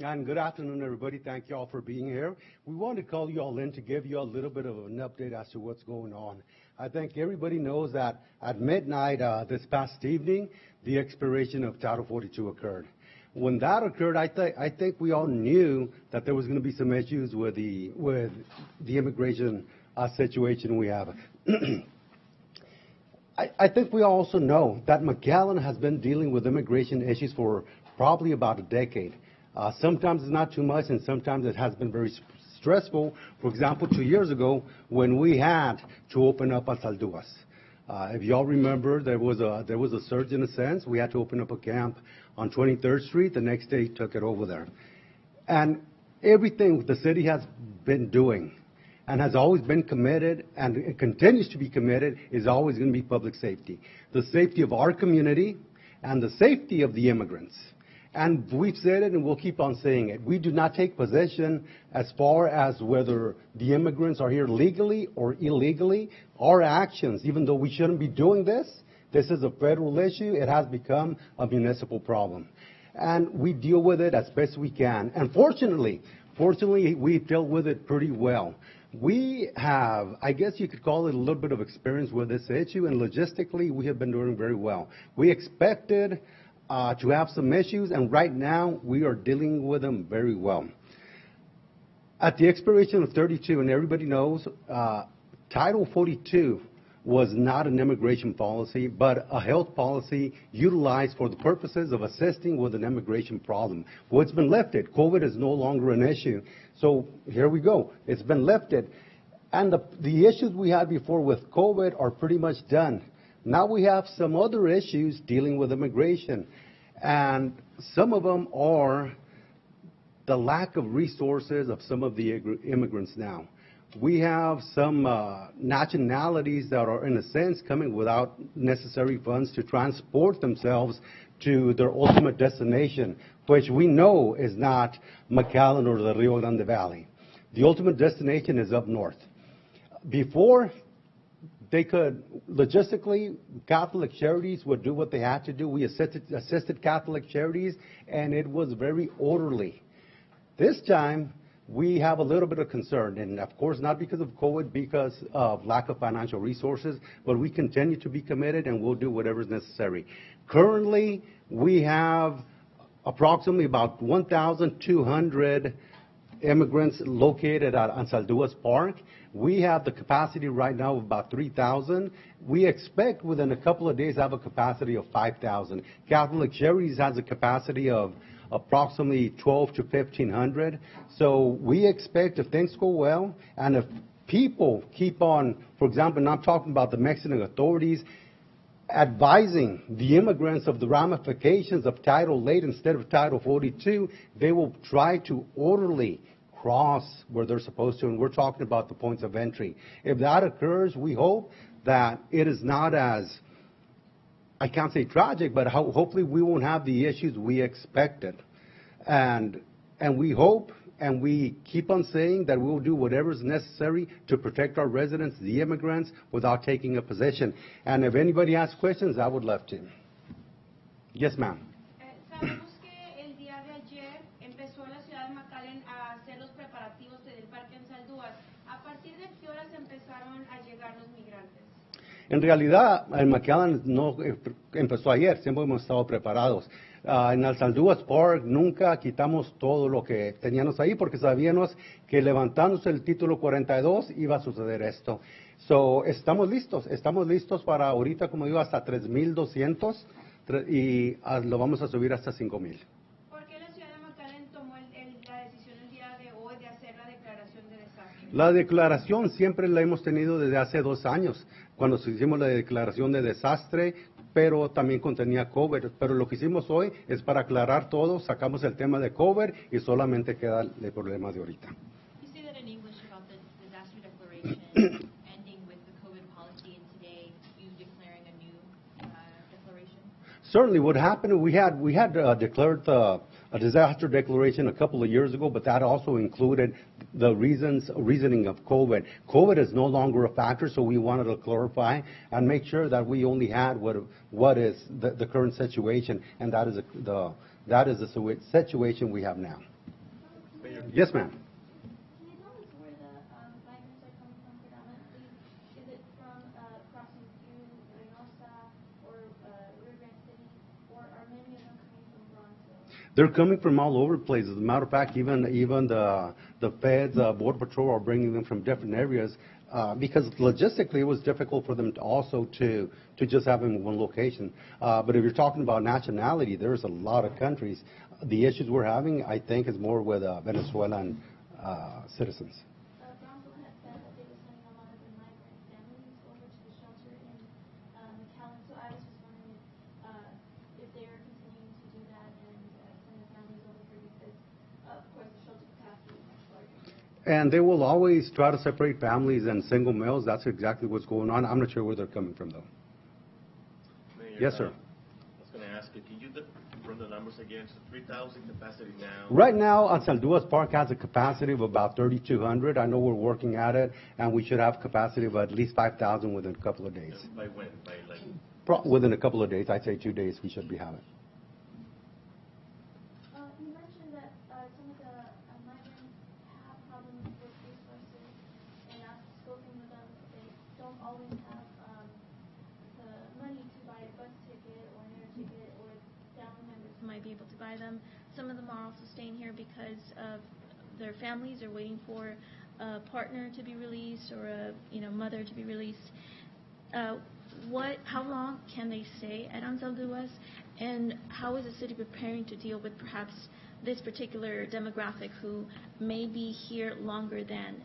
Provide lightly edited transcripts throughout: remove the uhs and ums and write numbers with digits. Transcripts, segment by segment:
And good afternoon, everybody. Thank you all for being here. We want to call you all in to give you a little bit of an update as to what's going on. I think everybody knows that at midnight this past evening, the expiration of Title 42 occurred. When that occurred, I think we all knew that there was going to be some issues with the immigration situation we have. I think we also know that McAllen has been dealing with immigration issues for probably about a decade. Sometimes it's not too much, and sometimes it has been very stressful. For example, 2 years ago, when we had to open up Anzalduas. If y'all remember, there was a surge in a sense. We had to open up a camp on 23rd Street. The next day, took it over there. And everything the city has been doing and has always been committed, and it continues to be committed, is always going to be public safety. The safety of our community and the safety of the immigrants. And we've said it and we'll keep on saying it. We do not take position as far as whether the immigrants are here legally or illegally. Our actions, even though we shouldn't be doing this is a federal issue. It has become a municipal problem. And we deal with it as best we can. And fortunately, we've dealt with it pretty well. We have, I guess you could call it a little bit of experience with this issue, and logistically we have been doing very well. We expected to have some issues, and right now we are dealing with them very well. At the expiration of 32, and everybody knows, Title 42 was not an immigration policy, but a health policy utilized for the purposes of assisting with an immigration problem. Well, it's been lifted. COVID is no longer an issue. So here we go. It's been lifted. And the issues we had before with COVID are pretty much done. Now we have some other issues dealing with immigration, and some of them are the lack of resources of some of the immigrants now. We have some nationalities that are, in a sense, coming without necessary funds to transport themselves to their ultimate destination, which we know is not McAllen or the Rio Grande Valley. The ultimate destination is up north. Before, they could, logistically, Catholic Charities would do what they had to do. We assisted Catholic Charities, and it was very orderly. This time, we have a little bit of concern, and of course, not because of COVID, because of lack of financial resources, but we continue to be committed, and we'll do whatever is necessary. Currently, we have approximately about 1,200 immigrants located at Anzalduas Park. We have the capacity right now of about 3,000. We expect within a couple of days to have a capacity of 5,000. Catholic Charities has a capacity of approximately 1,200 to 1,500. So we expect, if things go well, and if people keep on, for example, and I'm talking about the Mexican authorities, advising the immigrants of the ramifications of Title 8 instead of Title 42, they will try to orderly cross where they're supposed to, and we're talking about the points of entry. If that occurs, we hope that it is not as, I can't say tragic, but hopefully we won't have the issues we expected. And we hope, and we keep on saying that we'll do whatever is necessary to protect our residents, the immigrants, without taking a position. And if anybody has questions, I would love to. Yes, ma'am. Sabemos que el día de ayer empezó la ciudad de McAllen a hacer los preparativos del Parque Anzalduas. ¿A partir de qué horas empezaron a llegar los migrantes? En realidad, el McAllen no empezó ayer, siempre hemos estado preparados. En Anzalduas Park nunca quitamos todo lo que teníamos ahí porque sabíamos que levantándose el título 42 iba a suceder esto. So, estamos listos para ahorita, como digo, hasta 3,200 y lo vamos a subir hasta 5,000. ¿Por qué la ciudad de McAllen tomó la decisión el día de hoy de hacer la declaración de desastre? La declaración siempre la hemos tenido desde hace 2 años, cuando hicimos la declaración de desastre, pero también contenía COVID. Pero lo que hicimos hoy es para aclarar todo, sacamos el tema de COVID y solamente queda el problema de ahorita. You say that in English about the disaster declaration ending with the COVID policy, and today you declaring a new declaration? Certainly, what happened, we had declared a disaster declaration a couple of years ago, but that also included the reasoning of COVID. COVID is no longer a factor, so we wanted to clarify and make sure that we only had what is the current situation, and that is the situation we have now. Yes, ma'am. Can you tell us where the migrants are coming from predominantly? Is it from crossing through Reynosa or Rio Grande City, or are many of them coming from Bronzeville? They're coming from all over the place. As a matter of fact, even the feds, Border Patrol are bringing them from different areas because logistically it was difficult for them to also to just have them in one location. But if you're talking about nationality, there's a lot of countries. The issues we're having, I think, is more with Venezuelan citizens. Bronzeville had said that they were sending a lot of their migrant families over to the shelter in McAllen, so I was just wondering if they are continuing to do that and send the families over here because, of course, the shelter capacity is much larger. And they will always try to separate families and single males. That's exactly what's going on. I'm not sure where they're coming from, though. Mayor, Yes, sir. I was going to ask you, can you run the numbers again? So 3,000 capacity now. Right now, Salduas Park has a capacity of about 3,200. I know we're working at it, and we should have capacity of at least 5,000 within a couple of days. By when? By like Within a couple of days, I'd say 2 days, we should be having. You mentioned that some of the migrants have problems with resources, and after spoken with them, they don't always have the money to buy a bus ticket or an air ticket, or family members might be able to buy them. Some of them are also staying here because of their families are waiting for a partner to be released or a mother to be released. How long can they stay at Anzalduas, and how is the city preparing to deal with perhaps this particular demographic who may be here longer than,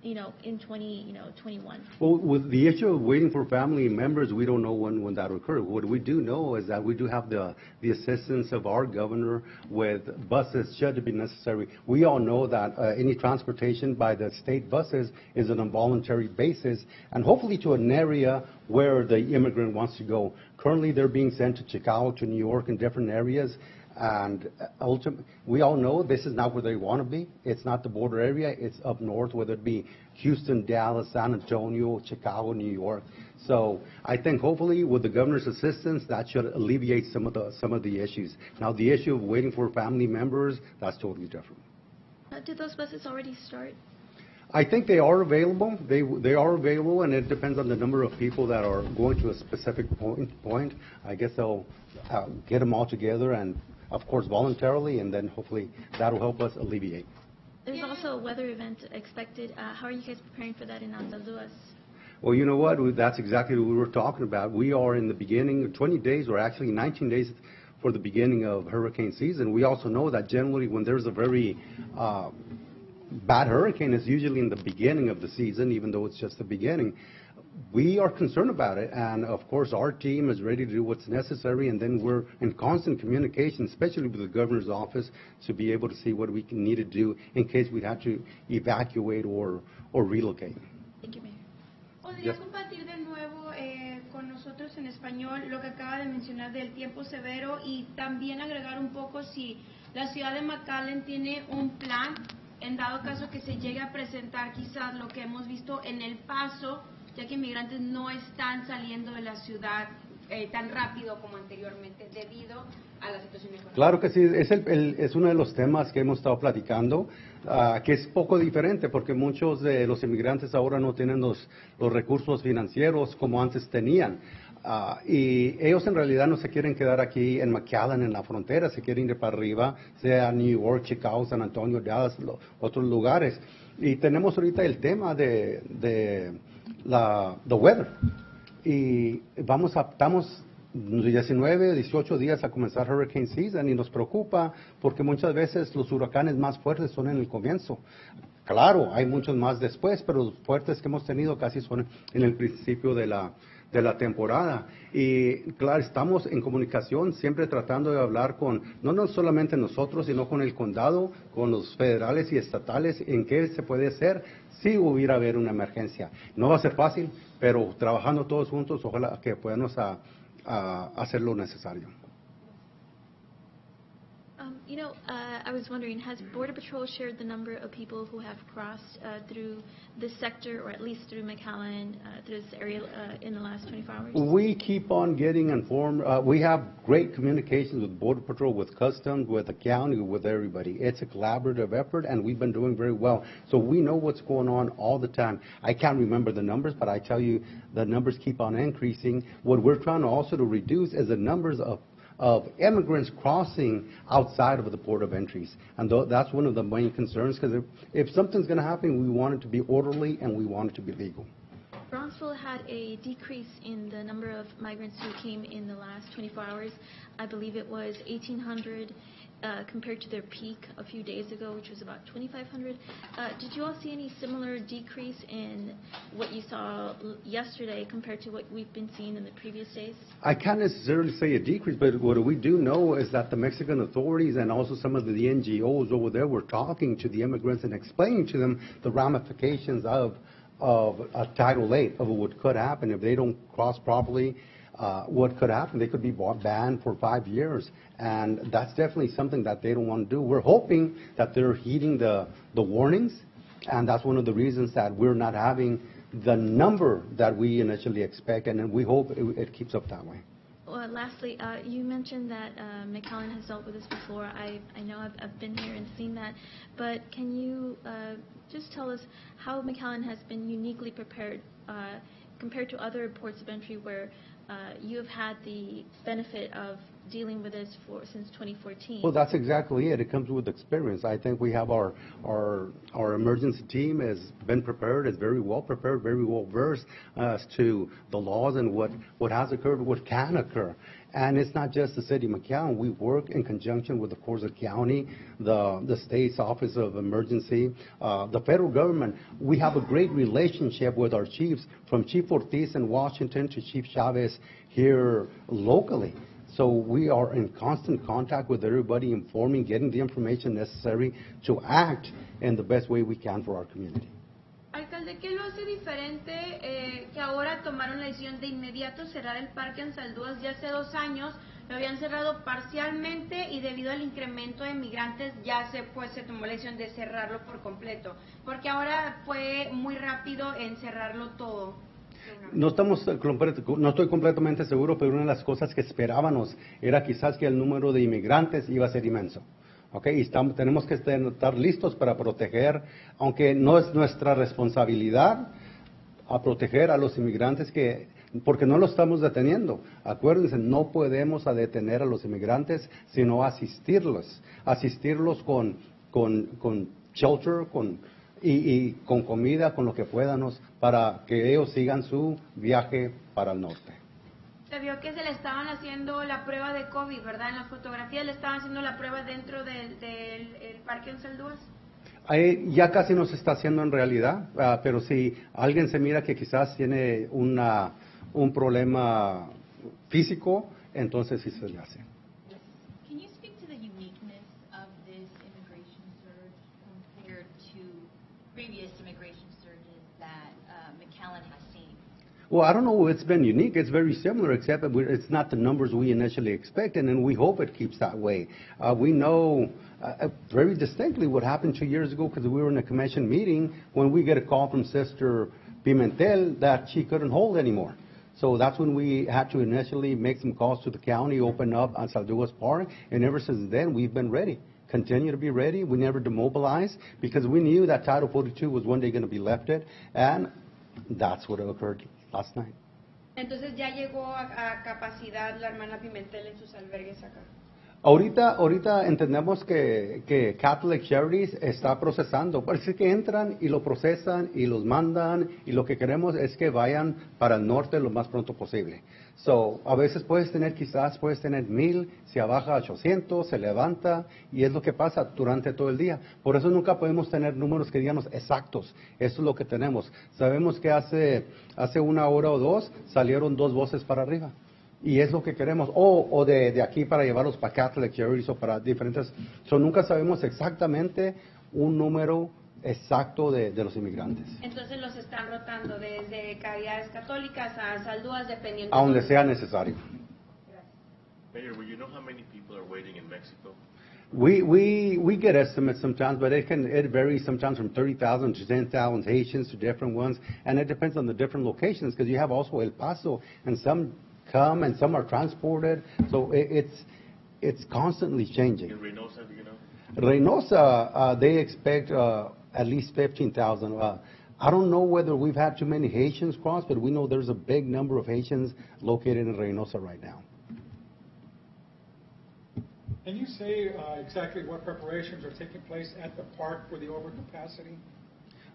in 2021? Well, with the issue of waiting for family members, we don't know when that will occur. What we do know is that we do have the assistance of our governor with buses should it be necessary. We all know that any transportation by the state buses is on a voluntary basis, and hopefully to an area where the immigrant wants to go. Currently, they're being sent to Chicago, to New York, in different areas. And ultimately, we all know this is not where they want to be. It's not the border area. It's up north, whether it be Houston, Dallas, San Antonio, Chicago, New York. So I think hopefully with the governor's assistance, that should alleviate some of the issues. Now, the issue of waiting for family members, that's totally different. Did those buses already start? I think they are available. They are available, and it depends on the number of people that are going to a specific point. I guess they'll get them all together and, of course, voluntarily, and then hopefully that'll help us alleviate. There's also a weather event expected. How are you guys preparing for that in Anzalduas? Well, you know what? That's exactly what we were talking about. We are in the beginning, 20 days, or actually 19 days for the beginning of hurricane season. We also know that generally when there's a very bad hurricane, it's usually in the beginning of the season, even though it's just the beginning. We are concerned about it, and of course our team is ready to do what's necessary, and then we're in constant communication, especially with the governor's office, to be able to see what we need to do in case we have to evacuate or relocate. Thank you, Mayor. ¿Podría Yes. compartir de nuevo con nosotros en español lo que acaba de mencionar del tiempo severo y también agregar un poco si la ciudad de McAllen tiene un plan en dado caso que se llegue a presentar quizás lo que hemos visto en El Paso, ya que inmigrantes no están saliendo de la ciudad tan rápido como anteriormente debido a la situación económica? Claro que sí, es uno de los temas que hemos estado platicando, que es poco diferente porque muchos de los inmigrantes ahora no tienen los recursos financieros como antes tenían. Y ellos en realidad no se quieren quedar aquí en McAllen, en la frontera, se quieren ir para arriba, sea New York, Chicago, San Antonio, Dallas, otros lugares. Y tenemos ahorita el tema de the weather. Y estamos 19, 18 días a comenzar hurricane season y nos preocupa porque muchas veces los huracanes más fuertes son en el comienzo. Claro, hay muchos más después, pero los fuertes que hemos tenido casi son en el principio de la temporada. Y claro, estamos en comunicación, siempre tratando de hablar no solamente nosotros, sino con el condado, con los federales y estatales, en qué se puede hacer si hubiera haber una emergencia. No va a ser fácil, pero trabajando todos juntos, ojalá que podamos hacer lo necesario. I was wondering, has Border Patrol shared the number of people who have crossed through this sector, or at least through McAllen, through this area in the last 24 hours? We keep on getting informed. We have great communications with Border Patrol, with Customs, with the county, with everybody. It's a collaborative effort, and we've been doing very well. So we know what's going on all the time. I can't remember the numbers, but I tell you, the numbers keep on increasing. What we're trying to also to reduce is the numbers of immigrants crossing outside of the port of entries. And that's one of the main concerns, because if something's going to happen, we want it to be orderly and we want it to be legal. Bronxville had a decrease in the number of migrants who came in the last 24 hours. I believe it was 1,800 compared to their peak a few days ago, which was about 2,500. Did you all see any similar decrease in what you saw yesterday compared to what we've been seeing in the previous days? I can't necessarily say a decrease, but what we do know is that the Mexican authorities and also some of the NGOs over there were talking to the immigrants and explaining to them the ramifications of a Title VIII, of what could happen if they don't cross properly. What could happen? They could be banned for 5 years, and that's definitely something that they don't want to do. We're hoping that they're heeding the warnings, and that's one of the reasons that we're not having the number that we initially expect, and we hope it keeps up that way. Well, lastly, you mentioned that McAllen has dealt with this before. I know I've been here and seen that, but can you just tell us how McAllen has been uniquely prepared compared to other ports of entry where you have had the benefit of dealing with this since 2014? Well, that's exactly it. It comes with experience. I think we have our emergency team has been prepared, is very well prepared, very well versed as to the laws and what has occurred, what can occur. And it's not just the city of McAllen. We work in conjunction with, of course, the county, the state's Office of Emergency, the federal government. We have a great relationship with our chiefs, from Chief Ortiz in Washington to Chief Chavez here locally. So we are in constant contact with everybody, informing, getting the information necessary to act in the best way we can for our community. Alcalde, ¿qué lo hace diferente que ahora tomaron la decisión de inmediato cerrar el parque en Saldúas? Ya hace 2 años lo habían cerrado parcialmente y debido al incremento de migrantes ya se tomó la decisión de cerrarlo por completo, porque ahora fue muy rápido en cerrarlo todo. No estoy completamente seguro, pero una de las cosas que esperábamos era quizás que el número de inmigrantes iba a ser inmenso. Okay, y tenemos que estar listos para proteger, aunque no es nuestra responsabilidad, a proteger a los inmigrantes, porque no lo estamos deteniendo. Acuérdense, no podemos detener a los inmigrantes, sino asistirlos con shelter, y con comida, con lo que podamos, para que ellos sigan su viaje para el norte. Se vio que se le estaban haciendo la prueba de COVID, ¿verdad? En las fotografías le estaban haciendo la prueba dentro del parque en Saldúas. Ya casi no se está haciendo en realidad, pero si alguien se mira que quizás tiene un problema físico, entonces sí se le hace. Can you speak to the uniqueness of this immigration surge compared to previous immigration surges that McAllen has seen? Well, I don't know if it's been unique. It's very similar, except that it's not the numbers we initially expected, and we hope it keeps that way. We know very distinctly what happened 2 years ago, because we were in a commission meeting when we get a call from Sister Pimentel that she couldn't hold anymore. So that's when we had to initially make some calls to the county, open up on Saldúas Park, and ever since then we've been ready. Continue to be ready. We never demobilized, because we knew that Title 42 was one day going to be lifted, and that's what occurred last night. Entonces ya llegó a capacidad la hermana Pimentel en sus albergues acá. Ahorita entendemos que Catholic Charities está procesando. Parece que entran y lo procesan y los mandan, y lo que queremos es que vayan para el norte lo más pronto posible. So, a veces quizás puedes tener 1,000, se baja a 800, se levanta, y es lo que pasa durante todo el día. Por eso nunca podemos tener números que digamos exactos. Eso es lo que tenemos. Sabemos que hace 1 hora o 2 salieron 2 voces para arriba. Y es lo que queremos, o de aquí para llevarlos para Catholic Charities o para diferentes. Nunca sabemos exactamente un número exacto de los inmigrantes. Entonces los están rotando desde cavidades católicas a Saldúas, dependiendo. A donde sea necesario. Mayor, will you know how many people are waiting in Mexico? We get estimates sometimes, but it varies sometimes from 30,000 to 10,000 Haitians to different ones, and it depends on the different locations because you have also El Paso, and some come and some are transported, so it's constantly changing. In Reynosa, do you know? Reynosa, they expect at least 15,000. I don't know whether we've had too many Haitians cross, but we know there's a big number of Haitians located in Reynosa right now. Can you say exactly what preparations are taking place at the park for the overcapacity?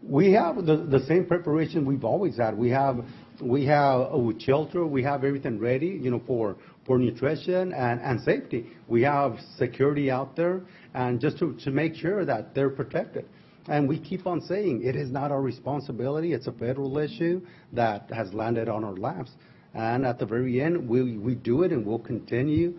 We have the same preparation we've always had. We have with shelter, we have everything ready, for nutrition and safety. We have security out there, and just to make sure that they're protected. And we keep on saying it is not our responsibility. It's a federal issue that has landed on our laps. And at the very end, we do it, and we'll continue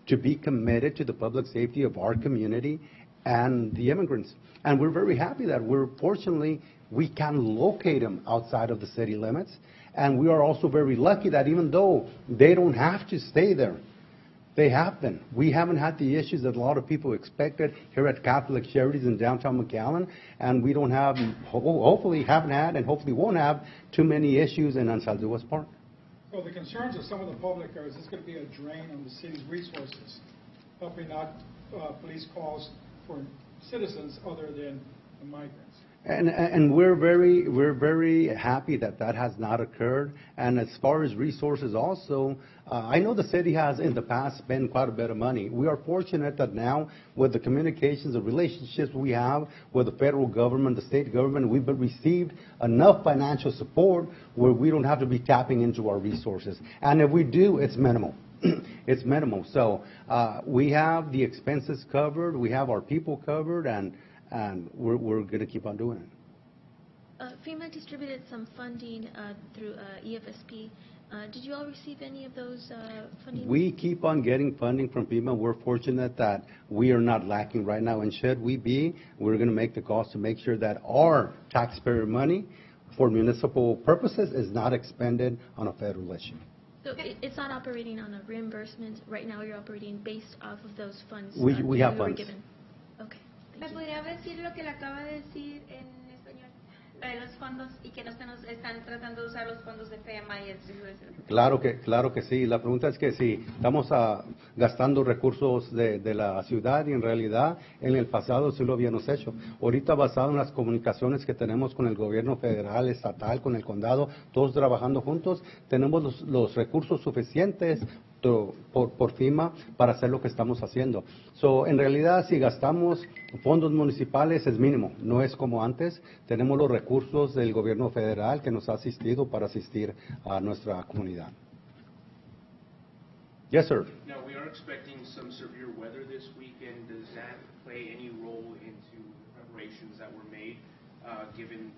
to be committed to the public safety of our community and the immigrants. And we're very happy that fortunately, we can locate them outside of the city limits. And we are also very lucky that even though they don't have to stay there, they have been. We haven't had the issues that a lot of people expected here at Catholic Charities in downtown McAllen, and we don't have, hopefully haven't had, and hopefully won't have too many issues in Ansalduas Park. So the concerns of some of the public are, is this going to be a drain on the city's resources, helping out police calls for citizens other than the migrants? And we're very happy that has not occurred. And as far as resources also, I know the city has in the past spent quite a bit of money. We are fortunate that now with the communications, the relationships we have with the federal government, the state government, we've received enough financial support where we don't have to be tapping into our resources. And if we do, it's minimal. It's minimal. So we have the expenses covered, we have our people covered, and we're going to keep on doing it. FEMA distributed some funding through EFSP. Did you all receive any of those funding? We keep on getting funding from FEMA. We're fortunate that we are not lacking right now. And should we be, we're going to make the calls to make sure that our taxpayer money for municipal purposes is not expended on a federal issue. So it's not operating on a reimbursement. Right now you're operating based off of those funds we have funds. Given. Okay. ¿Me podría decir lo que le acaba de decir en español? De los fondos y que no están tratando de usar los fondos de FEMA y eso. Claro que sí. La pregunta es que si estamos gastando recursos de la ciudad y en realidad en el pasado sí lo habíamos hecho. Ahorita basado en las comunicaciones que tenemos con el gobierno federal, estatal, con el condado, todos trabajando juntos, tenemos los recursos suficientes por FEMA para hacer lo que estamos haciendo. En realidad, si gastamos fondos municipales es mínimo, no es como antes. Tenemos los recursos del gobierno federal que nos ha asistido para asistir a nuestra comunidad. Yes, sir. Now, we are expecting some severe weather this weekend. Does that play any role into the preparations that were made, given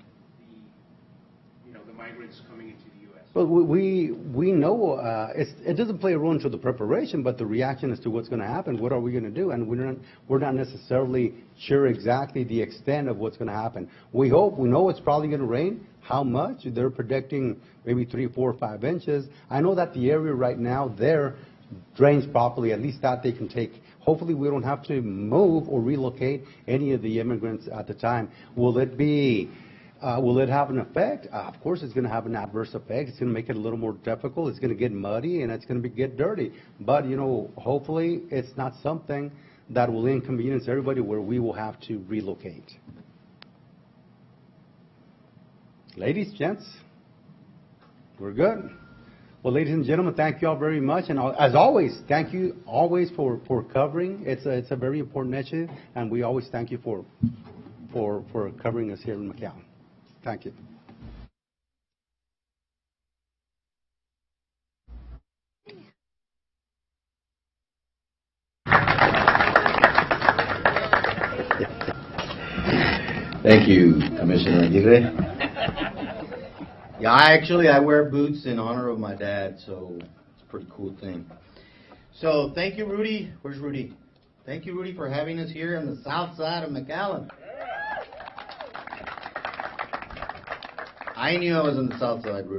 the migrants coming into the U.S.? Well, we know it doesn't play a role into the preparation, but the reaction as to what's going to happen. What are we going to do? And we're not necessarily sure exactly the extent of what's going to happen. We know it's probably going to rain. How much? They're predicting maybe 3, 4, 5 inches. I know that the area right now there drains properly. At least that they can take. Hopefully, we don't have to move or relocate any of the immigrants at the time. Will it have an effect? Of course, it's going to have an adverse effect. It's going to make it a little more difficult. It's going to get muddy, and it's going to get dirty. But, hopefully it's not something that will inconvenience everybody where we will have to relocate. Ladies, gents, we're good. Well, ladies and gentlemen, thank you all very much. And as always, thank you always for covering. It's a very important issue, and we always thank you for covering us here in McAllen. Thank you. Thank you, Commissioner Aguirre. Yeah, I wear boots in honor of my dad, so it's a pretty cool thing. So thank you, Rudy. Where's Rudy? Thank you, Rudy, for having us here on the south side of McAllen. I knew I was on the south side, Rudy.